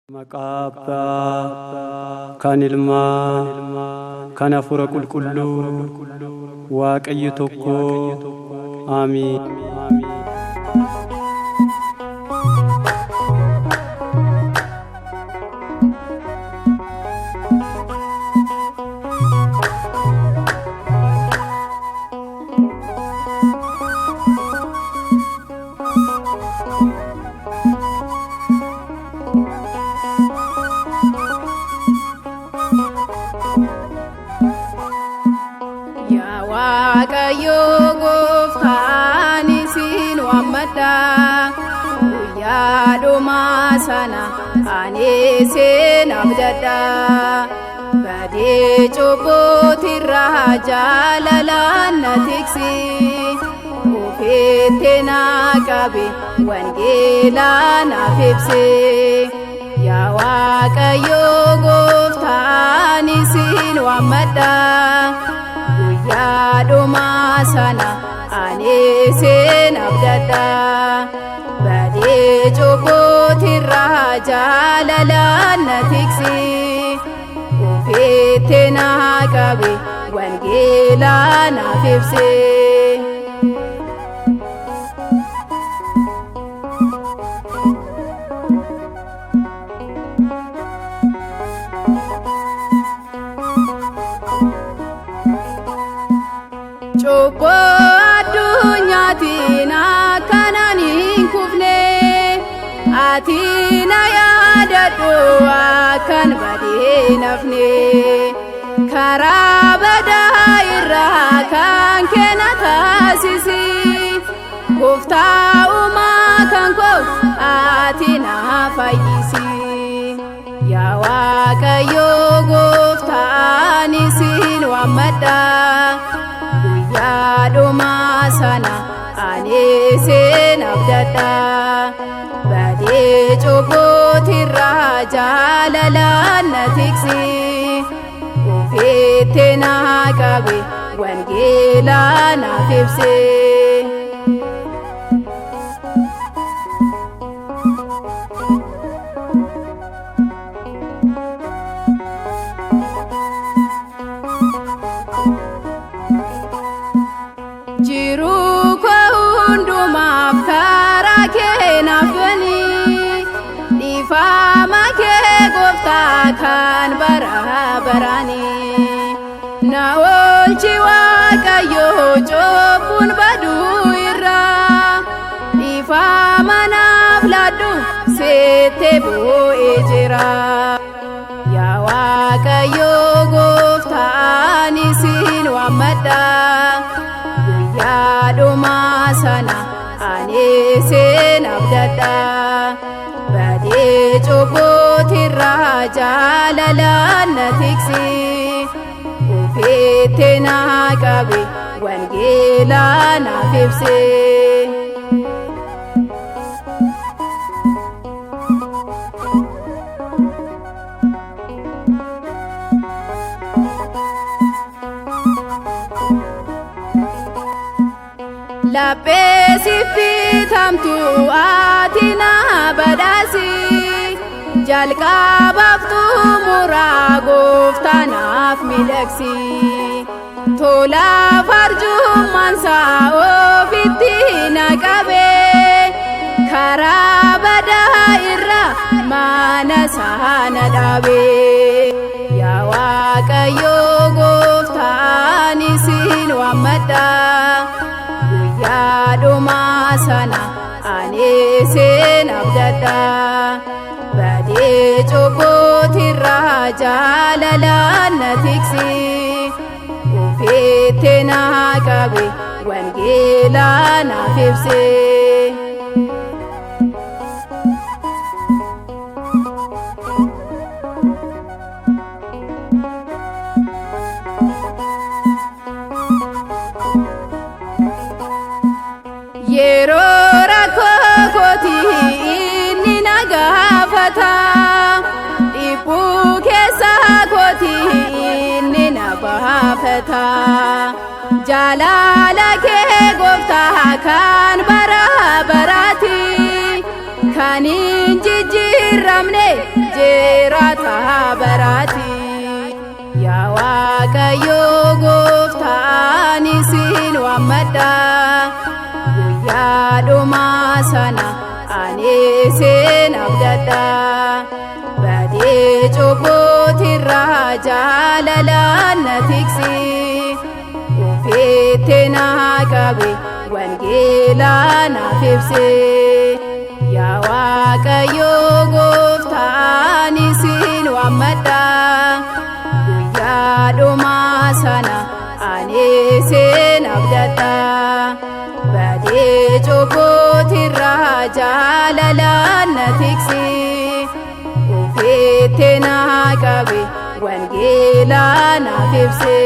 Maqaabba kan ilmaa kan hafuura qulqulluu Waaqayyo tokko amiin. Waaqayyo Gooftaan isin waammadha guyyaa dhumaa sana ani isin abdadha badii cubbootirraa jaalalaan na tiksi ofitti na qabe wangeelaa naaf ibse yaa Waaqayyo Gooftaan isin waammadha guyyaa dhumaa sana ani isin abdadha badii cubbootirraa jaalalaan na tiksi ofitti na qabe wangeelaa naaf ibse. Cubbuu addunyaatiin akkanaan hin kufne ati na yaadadhu akkan badee hin hafne karaa badaa irraa kan kee na taasisi Gooftaa uumaa kan koo ati na fayyisi yaa Waaqayyo Gooftaan isin waammadha guyyaa dhumaa sana ani isin abdadha badii cubbootirraa jaalalaan na tiksi ofitti na qabe wangeelaa naaf ibse. Jiruu koo hundumaaf karaa kee naaf bani dhiifama kee Gooftaa kan bara baraani na oolchi Waaqayyo cubbuun baduu irraa dhiifama naaf laadhu sitti bu'ee jira yaa Waaqayyo Gooftaan isin waammadha guyyaa dhumaa sana ani isin abdadha badii cubbootirraa jaalalaan na tiksi ofitti na qabe wangeelaa naaf ibse. Lapheesi fitamtu ati na badhaasi jalqabaaf xumuraa Gooftaa naaf miidhagsi tolaaf arjummaansaa ofitti na qabe karaa badaa irraa mana isaa na dhaabe yaa Waaqayyo Gooftaan isin waammadha guyyaa dhumaa sana ani isin abdadha badii cubbootirraa jaalalaan na tiksi ofitti na qabe wangeelaa naaf ibse. Yeroo rakkoo kootii inni na gaafata dhibbuu keessa kootii inni na baafata jaalala kee Gooftaa kan bara baraati kan hin jijjiiramne waaqayyo gooftaan isin waammadha guyyaa dhumaa sana ani isin abdadha badee cubbootirraa jaalalaan na tiksi ofiitti na qabe wangeela naaf ibse yaa waaqayyo gooftaan isin waammadha guyyaa dhumaa sana ani isin abdadha badee cubbootirraa jaalalaan na tiksi ofiitti na qabe wangeela naaf ibse